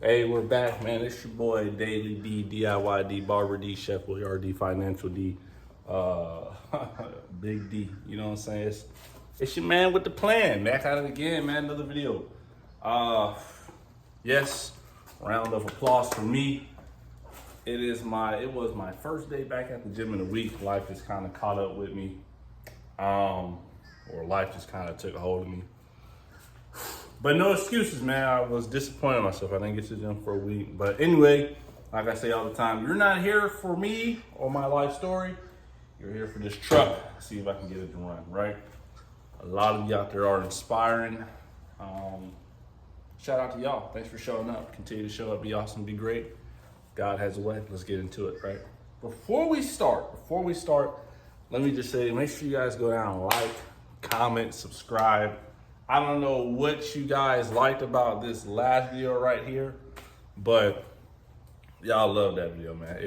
Hey, we're back, man. It's your boy Daily D, DIY D, Barber D, Chef Williard D, Financial D, uh, Big D. You know what I'm saying? It's your man with the plan. Back at it again, man. Another video. Uh, yes, round of applause for me. It was my first day back at the gym in a week. Life just kind of caught up with me, or life just kind of took a hold of me. But no excuses, man. I was disappointed in myself. I didn't get to the gym for a week. But anyway, like I say all the time, you're not here for me or my life story. You're here for this truck. See if I can get it to run, right? A lot of you out there are inspiring. Shout out to y'all. Thanks for showing up. Continue to show up. Be awesome. Be great. God has a way. Let's get into it, right? Before we start, let me just say, make sure you guys go down and like, comment, subscribe. I don't know what you guys liked about this last video right here, but y'all love that video, man.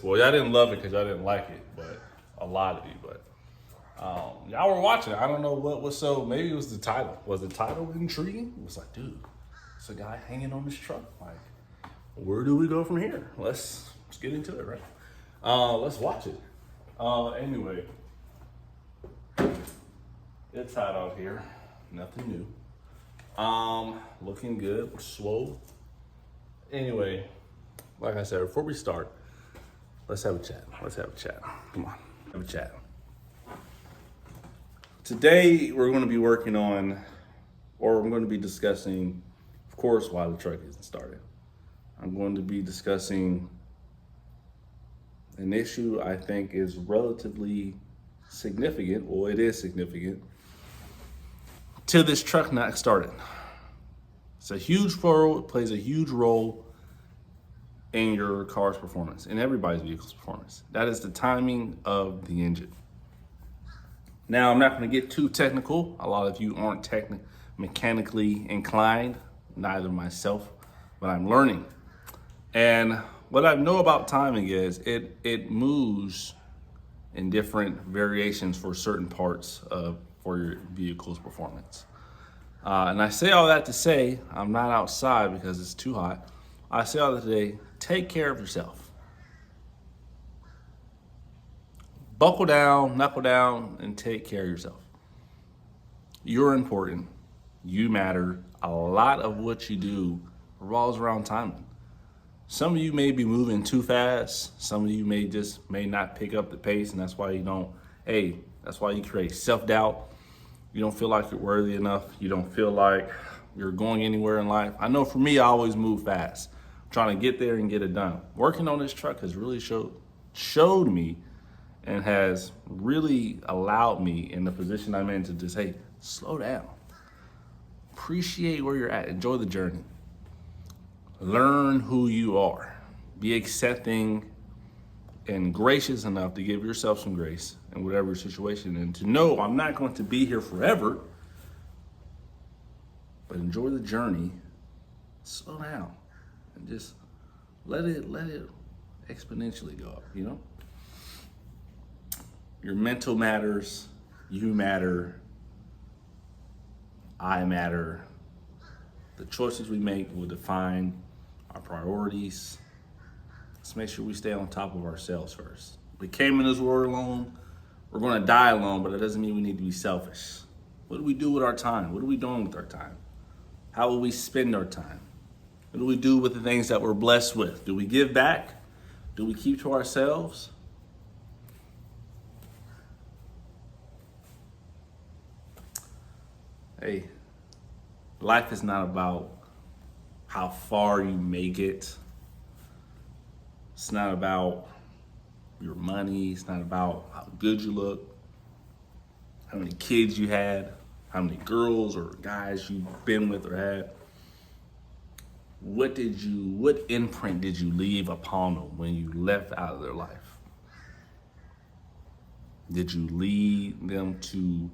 Well, y'all didn't love it because y'all didn't like it, but a lot of you, but y'all were watching. I don't know what was so, maybe it was the title. Was the title intriguing? It was like, dude, it's a guy hanging on this truck. Like, where do we go from here? Let's get into it, right? Let's watch it. Anyway, it's hot out here. Nothing new. Looking good. We're swole. Anyway, like I said, before we start, let's have a chat. Come on, have a chat. Today, we're going to be working on, or I'm going to be discussing, of course, why the truck isn't started. I'm going to be discussing an issue I think is relatively significant, or it is significant, to this truck not starting. It's a huge role, it plays a huge role in your car's performance, in everybody's vehicle's performance. That is the timing of the engine. Now, I'm not gonna get too technical. A lot of you aren't mechanically inclined, neither myself, but I'm learning. And what I know about timing is it moves in different variations for certain parts for your vehicle's performance. And I say all that to say, I'm not outside because it's too hot. I say all that today, take care of yourself. Buckle down, knuckle down, and take care of yourself. You're important. You matter. A lot of what you do revolves around timing. Some of you may be moving too fast. Some of you may not pick up the pace, and that's why that's why you create self-doubt. You don't feel like you're worthy enough. You don't feel like you're going anywhere in life. I know for me, I always move fast, trying to get there and get it done. Working on this truck has really showed me and has really allowed me in the position I'm in to just, hey, slow down. Appreciate where you're at. Enjoy the journey. Learn who you are. Be accepting and gracious enough to give yourself some grace in whatever situation, and to know I'm not going to be here forever, but enjoy the journey. Slow down and just let it exponentially go up, you know? Your mental matters, you matter, I matter. The choices we make will define our priorities. Let's make sure we stay on top of ourselves first. We came in this world alone. We're going to die alone, but it doesn't mean we need to be selfish. What do we do with our time? What are we doing with our time? How will we spend our time? What do we do with the things that we're blessed with? Do we give back? Do we keep to ourselves? Hey, life is not about how far you make it. It's not about your money. It's not about how good you look, how many kids you had, how many girls or guys you've been with or had. What imprint did you leave upon them when you left out of their life? Did you lead them to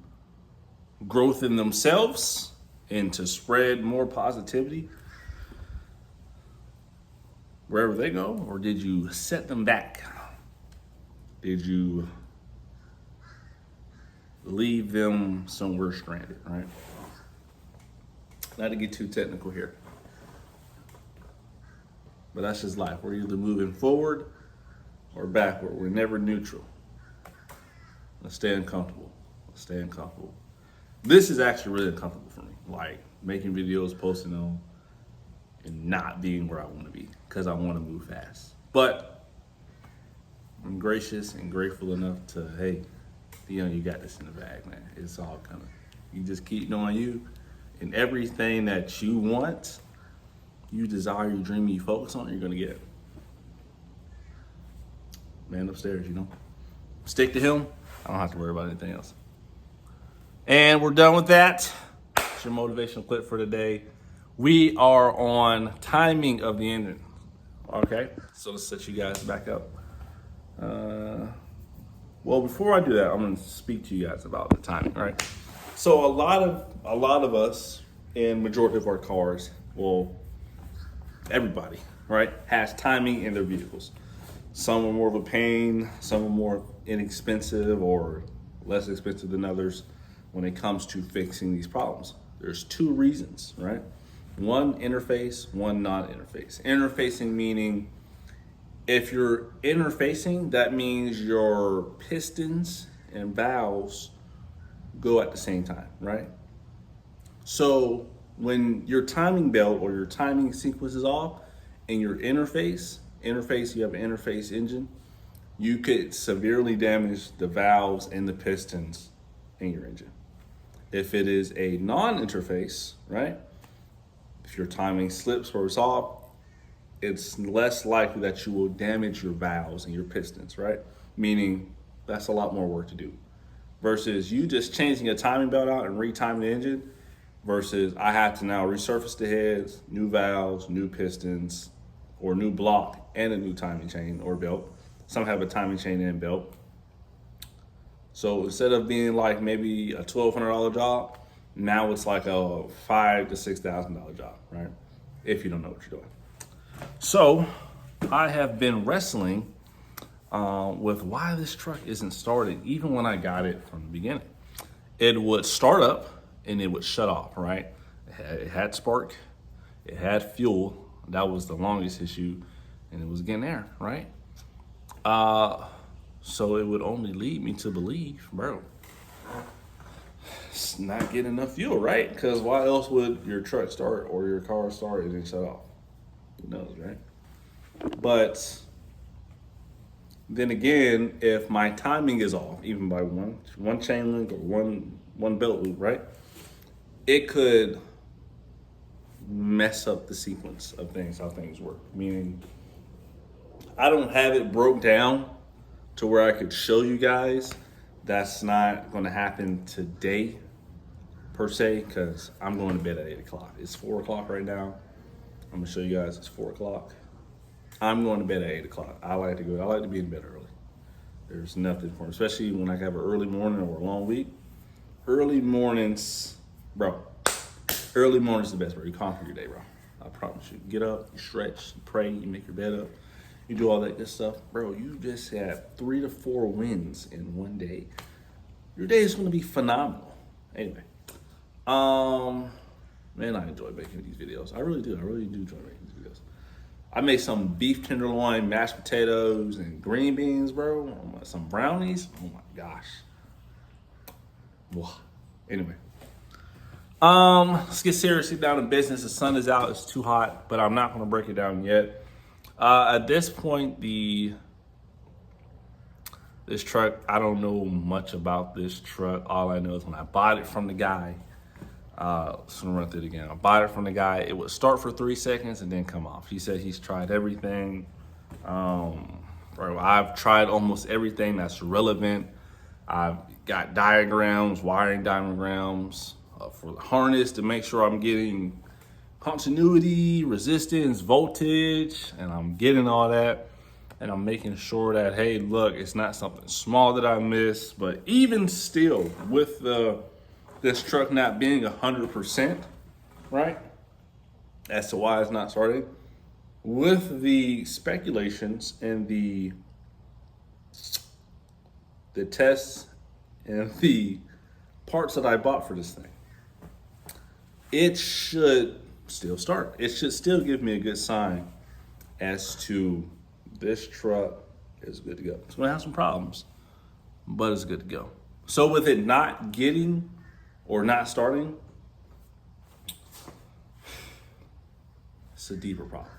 growth in themselves and to spread more positivity wherever they go? Or did you set them back? Did you leave them somewhere stranded, right? Not to get too technical here. But that's just life. We're either moving forward or backward. We're never neutral. Let's stay uncomfortable. Let's stay uncomfortable. This is actually really uncomfortable for me. Like making videos, posting them, and not being where I want to be because I want to move fast. But I'm gracious and grateful enough to, hey, Dion, you got this in the bag, man. It's all coming. You just keep knowing you, and everything that you want, you desire, you dream, you focus on, you're gonna get it. Man upstairs, you know. Stick to him. I don't have to worry about anything else. And we're done with that. It's your motivational clip for today. We are on timing of the engine. Okay, so let's set you guys back up. Well, before I do that, I'm going to speak to you guys about the timing, right? So a lot of us in majority of our cars, well, everybody, right, has timing in their vehicles. Some are more of a pain, some are more inexpensive or less expensive than others when it comes to fixing these problems. There's two reasons, right? One interface, one non-interface. Interfacing meaning if you're interfacing, that means your pistons and valves go at the same time, right? So when your timing belt or your timing sequence is off and your interface, you have an interface engine, you could severely damage the valves and the pistons in your engine. If it is a non-interface, right? If your timing slips or is off, it's less likely that you will damage your valves and your pistons, right? Meaning that's a lot more work to do. Versus you just changing a timing belt out and retiming the engine versus I have to now resurface the heads, new valves, new pistons, or new block and a new timing chain or belt. Some have a timing chain and belt. So instead of being like maybe a $1,200 job, now it's like a $5,000 to $6,000 job, right? If you don't know what you're doing. So I have been wrestling with why this truck isn't started, even when I got it from the beginning. It would start up and it would shut off, right? It had spark, it had fuel. That was the longest issue, and it was getting air, right? So it would only lead me to believe, bro, it's not getting enough fuel, right? Because why else would your truck start or your car start and then shut off? Who knows, right? But then again, if my timing is off, even by one chain link or one belt loop, right? It could mess up the sequence of things, how things work. Meaning, I don't have it broke down to where I could show you guys. That's not going to happen today, per se, because I'm going to bed at 8 o'clock. It's 4 o'clock right now. I'm going to show you guys it's 4 o'clock. I'm going to bed at 8 o'clock. I like to be in bed early. There's nothing for me, especially when I have an early morning or a long week. Early mornings, bro. Early mornings is the best, bro. You conquer your day, bro. I promise you. Get up, you stretch, you pray, you make your bed up. You do all that good stuff. Bro, you just had 3 to 4 wins in one day. Your day is going to be phenomenal. Anyway. Man, I enjoy making these videos. I really do. I really do enjoy making these videos. I made some beef tenderloin, mashed potatoes, and green beans, bro. Some brownies. Oh my gosh. Whoa. Anyway. Let's get seriously down to business. The sun is out. It's too hot, but I'm not going to break it down yet. At this point, this truck, I don't know much about this truck. All I know is when I bought it from the guy, let's run through it again. I bought it from the guy. It would start for 3 seconds and then come off. He said he's tried everything. I've tried almost everything that's relevant. I've got diagrams, wiring diagrams for the harness to make sure I'm getting continuity, resistance, voltage, and I'm getting all that. And I'm making sure that, hey, look, it's not something small that I missed. But even still, with this truck not being 100%, right, as to why it's not starting, with the speculations and the tests and the parts that I bought for this thing, it should still start. It should still give me a good sign as to this truck is good to go. It's gonna have some problems, but it's good to go. So with it not getting or not starting, it's a deeper problem.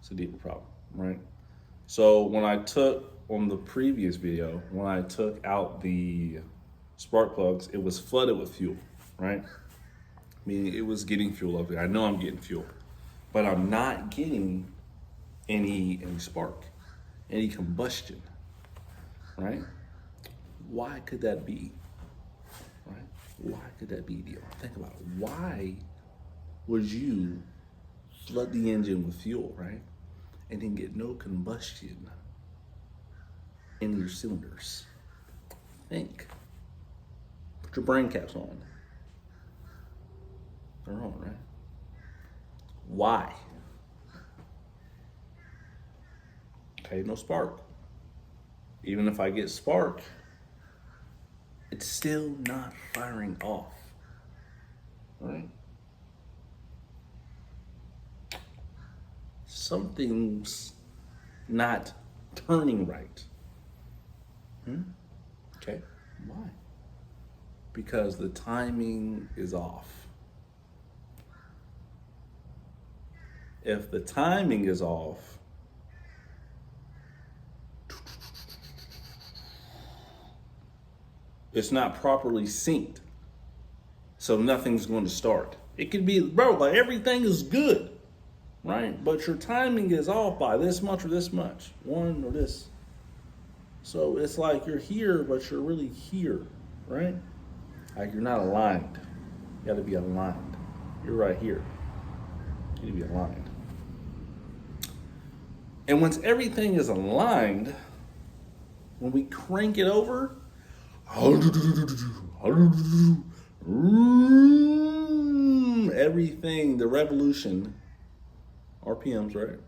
It's a deeper problem, right? So when I took, on the previous video, when I took out the spark plugs, it was flooded with fuel, right? Meaning it was getting fuel up there. I know I'm getting fuel, but I'm not getting any spark, any combustion, right? Why could that be, right? Why could that be, Dion? Think about it. Why would you flood the engine with fuel, right? And then get no combustion in your cylinders? Think. Put your brain caps on. They're on, right? Why? Okay, no spark. Even if I get spark, it's still not firing off, right? Something's not turning right. Okay, why? Because the timing is off. If the timing is off, it's not properly synced, so nothing's going to start. It could be, bro, like everything is good, right? But your timing is off by this much or this much, one or this. So it's like you're here, but you're really here, right? Like you're not aligned. You gotta be aligned. You're right here. You need to be aligned. And once everything is aligned, when we crank it over, everything, the revolution, RPMs, right?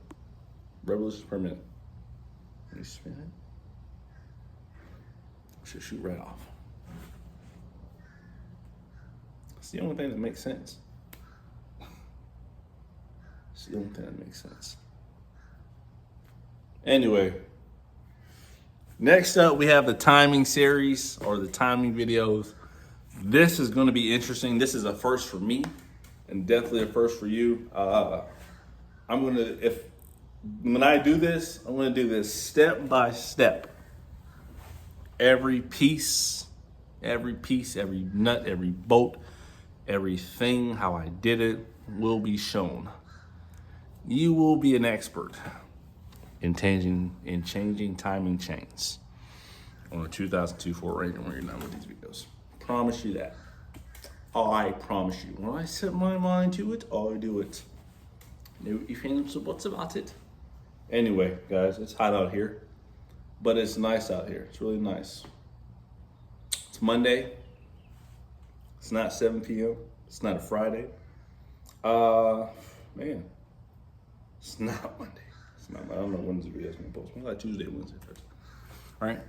Revolutions per minute. Let me spin it. Should shoot right off. It's the only thing that makes sense. It's the only thing that makes sense. Anyway, next up we have the timing series or the timing videos. This is going to be interesting. This is a first for me and definitely a first for you. When I do this, I'm going to do this step by step. Every piece, every nut, every bolt, everything, how I did it will be shown. You will be an expert in changing timing chains on a 2002 Ford Ranger when you're done with these videos. Promise you that. I promise you. When I set my mind to it, I do it. No ifs, ands, or buts about it. Anyway, guys, it's hot out here, but it's nice out here. It's really nice. It's Monday. It's not 7 p.m. It's not a Friday. Man, it's not Monday. It's not. I don't know when this video is gonna post. Maybe like Tuesday, Wednesday, Thursday. All right.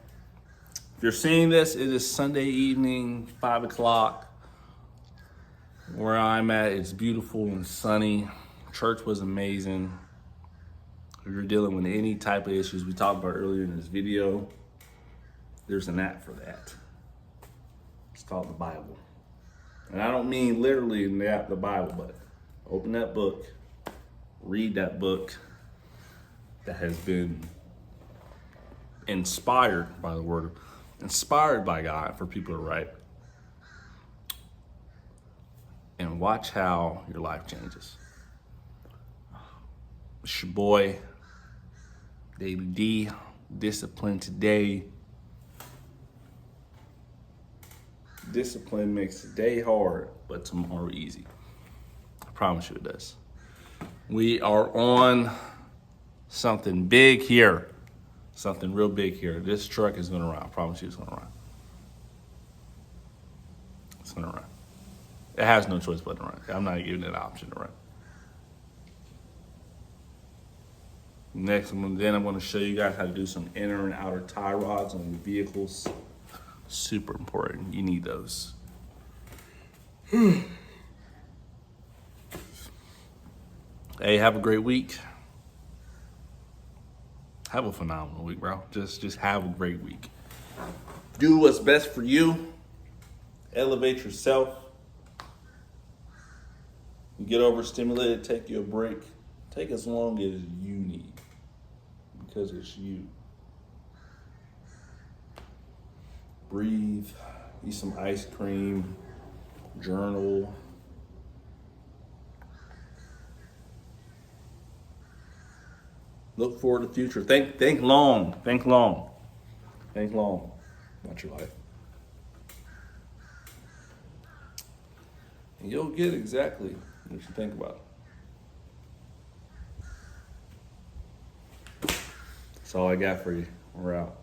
If you're seeing this, it is Sunday evening, 5 o'clock. Where I'm at, it's beautiful and sunny. Church was amazing. If you're dealing with any type of issues we talked about earlier in this video, there's an app for that. It's called the Bible. And I don't mean literally in the app, the Bible, but open that book, read that book that has been inspired by the Word, inspired by God for people to write. And watch how your life changes. It's your boy, Daily D, Discipline Today. Discipline makes today hard, but tomorrow easy. I promise you it does. We are on something big here. Something real big here. This truck is gonna run. I promise you it's gonna run. It's gonna run. It has no choice but to run. I'm not giving it an option to run. Next, I'm gonna show you guys how to do some inner and outer tie rods on your vehicles. Super important. You need those. Hey, have a great week. Have a phenomenal week, bro. Just have a great week. Do what's best for you. Elevate yourself. You get overstimulated, take you a break. Take as long as you need because it's you. Breathe, eat some ice cream, journal. Look forward to the future. Think long about your life. And you'll get exactly what you think about it. That's all I got for you. We're out.